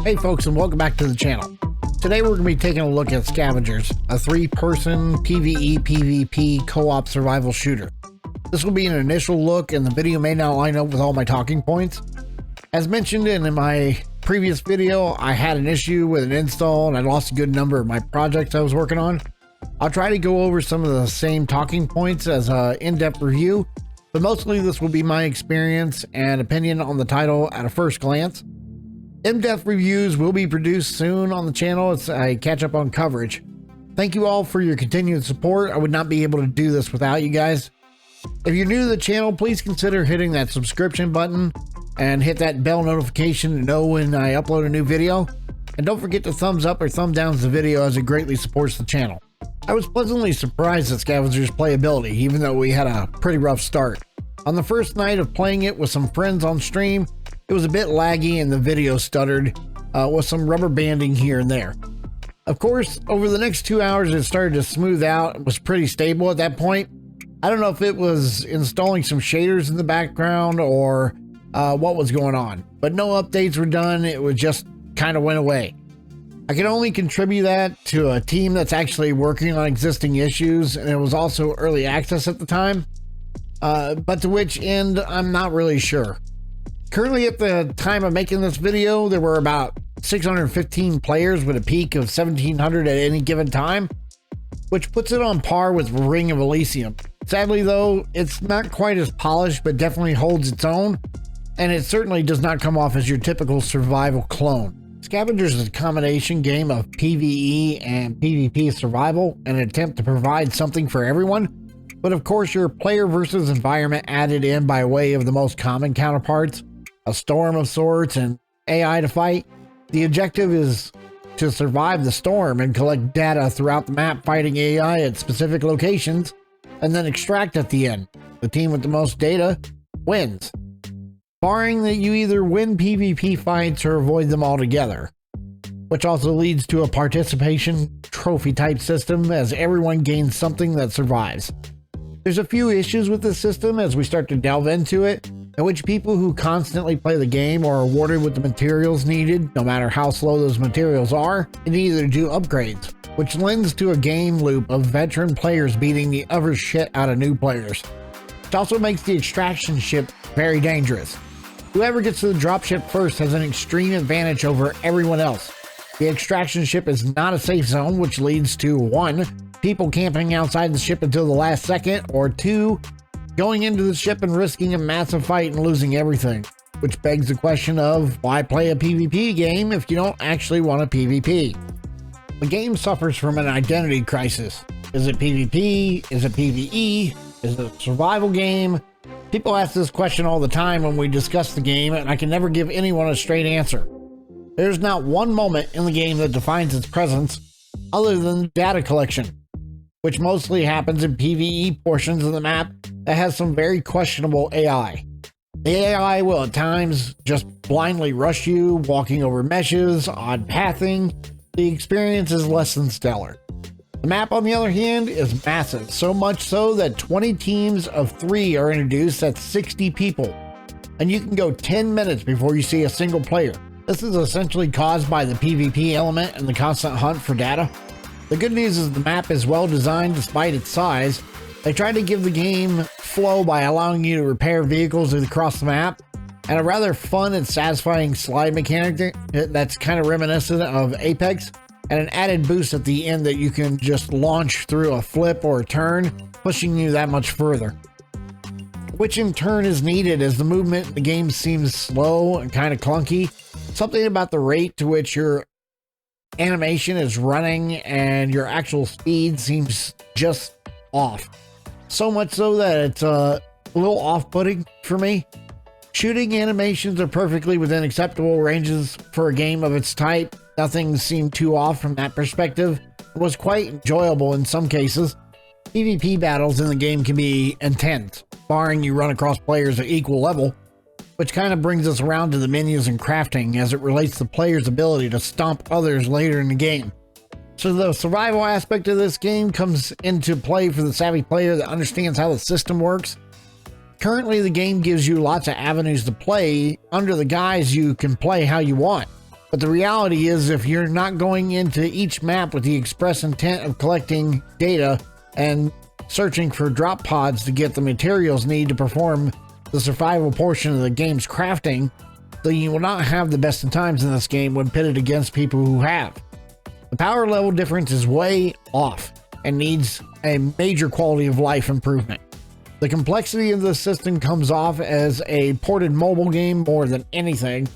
Hey folks, and welcome back to the channel. Today we're going to be taking a look at Scavengers, a 3-person PvE PvP co-op survival shooter. This will be an initial look and the video may not line up with all my talking points. As mentioned in my previous video, I had an issue with an install and I lost a good number of my projects I was working on. I'll try to go over some of the same talking points as an in-depth review, but mostly this will be my experience and opinion on the title at a first glance. In-depth reviews will be produced soon on the channel as I catch up on coverage. Thank you all for your continued support. I would not be able to do this without you guys. If you're new to the channel, please consider hitting that subscription button and hit that bell notification to know when I upload a new video. And don't forget to thumbs up or thumb down the video as it greatly supports the channel. I was pleasantly surprised at Scavengers' playability, even though we had a pretty rough start. On the first night of playing it with some friends on stream, it was a bit laggy and the video stuttered with some rubber banding here and there. Of course, over the next 2 hours it started to smooth out and was pretty stable at that point. I don't know if it was installing some shaders in the background or what was going on, but no updates were done. It was just kind of went away. I can only contribute that to a team that's actually working on existing issues, and it was also early access at the time, but to which end I'm not really sure. Currently, at the time of making this video, there were about 615 players with a peak of 1,700 at any given time, which puts it on par with Ring of Elysium. Sadly though, it's not quite as polished, but definitely holds its own, and it certainly does not come off as your typical survival clone. Scavengers is a combination game of PvE and PvP survival, an attempt to provide something for everyone, but of course your player versus environment added in by way of the most common counterparts, a storm of sorts, and AI to fight. The objective is to survive the storm and collect data throughout the map, fighting AI at specific locations, and then extract at the end. The team with the most data wins, barring that you either win PvP fights or avoid them altogether, which also leads to a participation trophy type system as everyone gains something that survives. There's a few issues with this system as we start to delve into it, in which people who constantly play the game are awarded with the materials needed, no matter how slow those materials are, and either do upgrades, which lends to a game loop of veteran players beating the ever shit out of new players. It also makes the extraction ship very dangerous. Whoever gets to the dropship first has an extreme advantage over everyone else. The extraction ship is not a safe zone, which leads to 1. People camping outside the ship until the last second, or 2. Going into the ship and risking a massive fight and losing everything, which begs the question of why play a PvP game if you don't actually want a PvP? The game suffers from an identity crisis. Is it PvP? Is it PvE? Is it a survival game? People ask this question all the time when we discuss the game, and I can never give anyone a straight answer. There's not one moment in the game that defines its presence other than data collection, which mostly happens in PvE portions of the map that has some very questionable AI. The AI will at times just blindly rush you, walking over meshes, odd pathing. The experience is less than stellar. The map, on the other hand, is massive, so much so that 20 teams of 3 are introduced. That's 60 people, and you can go 10 minutes before you see a single player. This is essentially caused by the PvP element and the constant hunt for data. The good news is the map is well designed despite its size. They try to give the game flow by allowing you to repair vehicles across the map, and a rather fun and satisfying slide mechanic that's kind of reminiscent of Apex, and an added boost at the end that you can just launch through a flip or a turn, pushing you that much further, which in turn is needed as the movement in the game seems slow and kind of clunky. Something about the rate to which your animation is running and your actual speed seems just off. So much so that it's a little off-putting for me. Shooting animations are perfectly within acceptable ranges for a game of its type. Nothing seemed too off from that perspective. It was quite enjoyable in some cases. PvP battles in the game can be intense, barring you run across players at equal level, which kind of brings us around to the menus and crafting as it relates to players' ability to stomp others later in the game. So the survival aspect of this game comes into play for the savvy player that understands how the system works. Currently, the game gives you lots of avenues to play under the guise you can play how you want. But the reality is, if you're not going into each map with the express intent of collecting data and searching for drop pods to get the materials needed to perform the survival portion of the game's crafting, then you will not have the best of times in this game when pitted against people who have. The power level difference is way off and needs a major quality of life improvement. The complexity of the system comes off as a ported mobile game more than anything,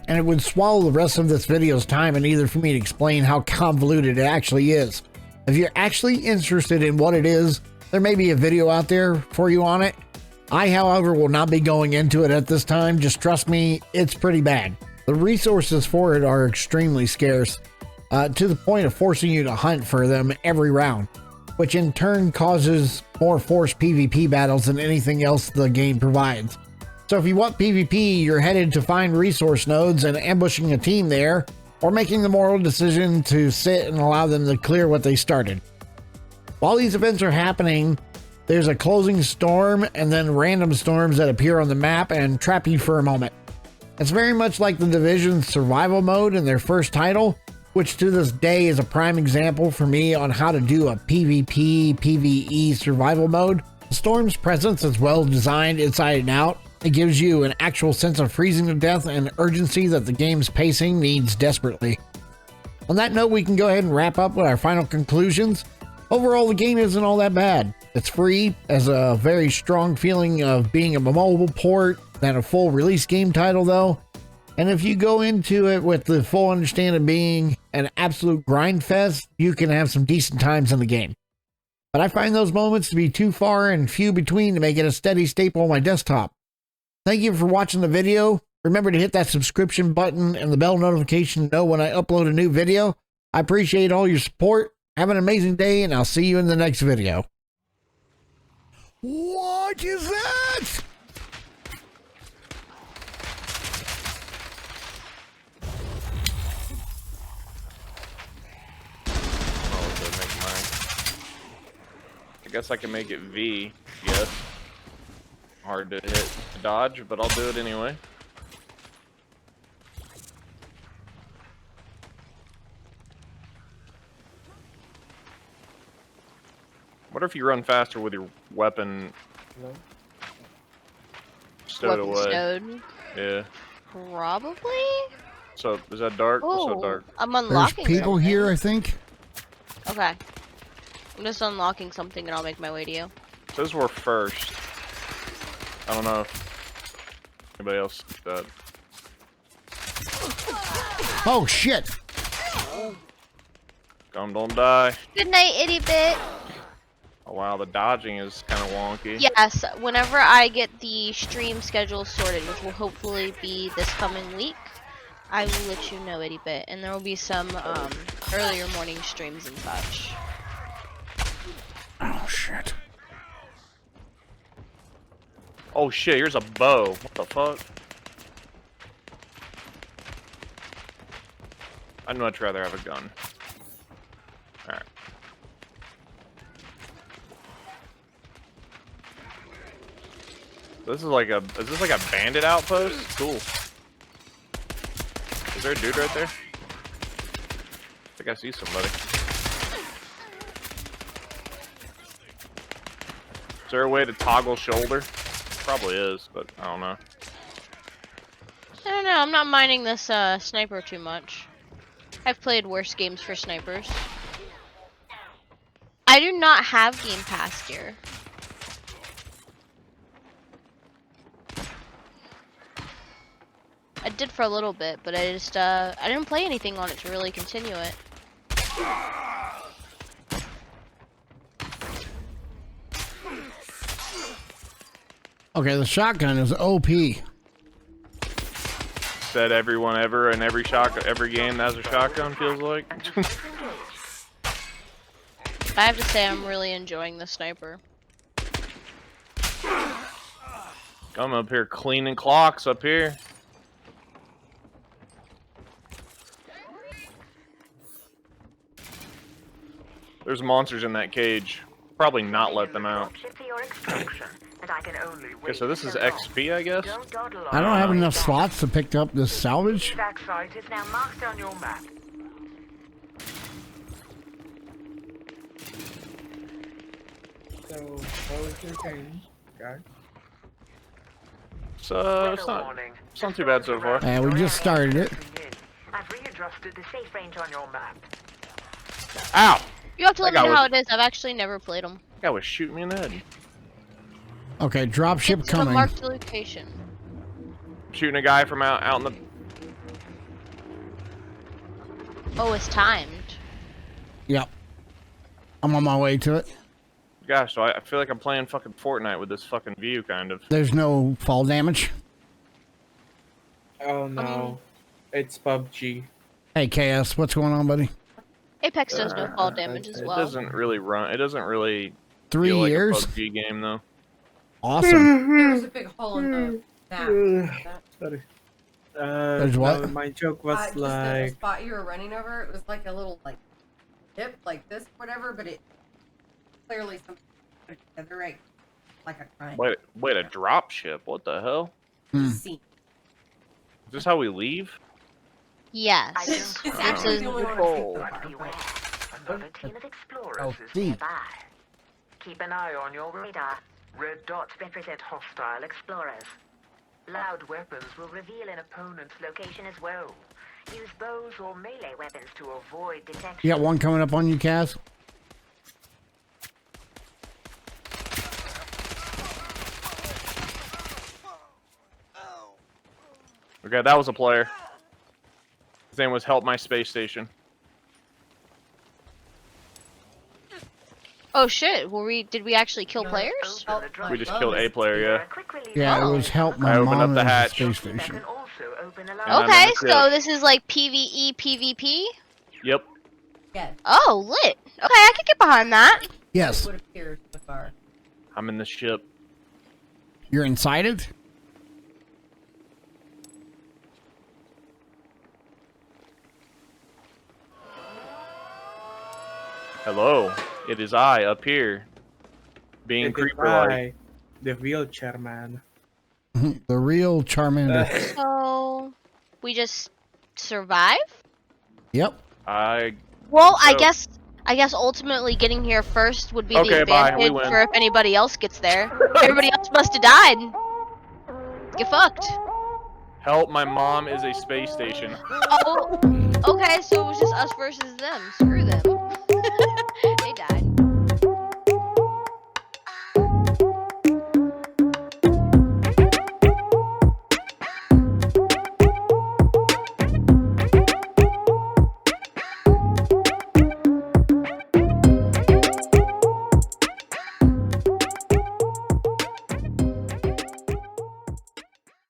and it would swallow the rest of this video's time and either for me to explain how convoluted it actually is. If you're actually interested in what it is, there may be a video out there for you on it. I, however, will not be going into it at this time. Just trust me, it's pretty bad. The resources for it are extremely scarce, to the point of forcing you to hunt for them every round, which in turn causes more forced PvP battles than anything else the game provides. So if you want PvP, you're headed to find resource nodes and ambushing a team there, or making the moral decision to sit and allow them to clear what they started. While these events are happening, there's a closing storm and then random storms that appear on the map and trap you for a moment. It's very much like the Division's survival mode in their first title, which to this day is a prime example for me on how to do a PvP, PvE survival mode. The storm's presence is well designed inside and out. It gives you an actual sense of freezing to death and urgency that the game's pacing needs desperately. On that note, we can go ahead and wrap up with our final conclusions. Overall, the game isn't all that bad. It's free, has a very strong feeling of being a mobile port than a full release game title though. And if you go into it with the full understanding of being an absolute grind fest, you can have some decent times in the game. But I find those moments to be too far and few between to make it a steady staple on my desktop. Thank you for watching the video. Remember to hit that subscription button and the bell notification to know when I upload a new video. I appreciate all your support. Have an amazing day, and I'll see you in the next video. What is that? I guess I can make it V, yes. Hard to hit dodge, but I'll do it anyway. What if you run faster with your weapon stowed away? Stowed? Yeah. Probably? So, is that dark? What's so Oh, dark? I'm unlocking There's people something. here, I think. Okay. I'm just unlocking something and I'll make my way to you. It says we're first. I don't know if anybody else did that. Oh, shit. Come, don't die. Good night, itty bit. Oh wow, the dodging is kind of wonky. Yes, whenever I get the stream schedule sorted, which will hopefully be this coming week, I will let you know, itty bit. And there will be some earlier morning streams and such. Oh, shit. Oh shit, here's a bow. What the fuck? I'd much rather have a gun. Alright. This is like a, is this like a bandit outpost? Cool. Is there a dude right there? I think I see somebody. Is there a way to toggle shoulder? Probably is, but I don't know. I don't know, I'm not minding this sniper too much. I've played worse games for snipers. I do not have Game Pass here. I did for a little bit, but I just I didn't play anything on it to really continue it. Okay, the shotgun is OP. Said everyone ever in every game has a shotgun, feels like. I have to say I'm really enjoying the sniper. Come up here cleaning clocks up here. There's monsters in that cage. Probably not let them out. Okay, so this is XP, I guess? I don't have enough slots to pick up this salvage. That site is now marked on your map. So, what was your change, guys? So, it's not too bad so far. Yeah, we just started it. I've readjusted the safe range on your map. Ow! You have to let me That guy know how was- it is. I've actually never played them. That guy was shooting me in the head. Okay, dropship Get to the coming. marked location. Shooting a guy from out in the... Oh, it's timed. Yep. I'm on my way to it. Gosh, so I feel like I'm playing fucking Fortnite with this fucking view, kind of. There's no fall damage. Oh no, it's PUBG. Hey, KS, what's going on, buddy? Apex does no fall damage as It well. doesn't really run. It doesn't really 3 feel like years? a PUBG game, though. Awesome. There's a big hole in the map. Sorry. There's what? No, my joke was Just the like, spot you were running over, it was like a little like dip like this, whatever, but it clearly something put together right like a crime. Wait, a drop ship? What the hell? Scene. Is this how we leave? Yes. It's actually the only one I've seen so far, Beware. but- Another team of explorers Oh, is see. nearby. Keep an eye on your radar. Red dots represent hostile explorers. Loud weapons will reveal an opponent's location as well. Use bows or melee weapons to avoid detection. You got one coming up on you, Kaz? Okay, that was a player. His name was Help My Space Station. Oh shit. Did we actually kill No. players? Open the drop We just Oh, killed a player, You're yeah. a quick release Yeah, it weapon. was help my I opened up mom the in the hatch. space That station. can also open a Yeah, line. Okay, that's so it. this is like PvE, PvP? Yep. Yes, Oh, lit. Okay, I could get behind that. Yes. would appear so far. I'm in the ship. You're inside it? Hello. It is I up here. Being it is creeper-like. I, the wheelchair man. The real Charmander. So we just survive? Yep. Well, So- I guess ultimately getting here first would be Okay, the bye, we advantage win. for if anybody else gets there. Everybody else must have died. Get fucked. Help, my mom is a space station. Oh, okay, so it was just us versus them. Screw them.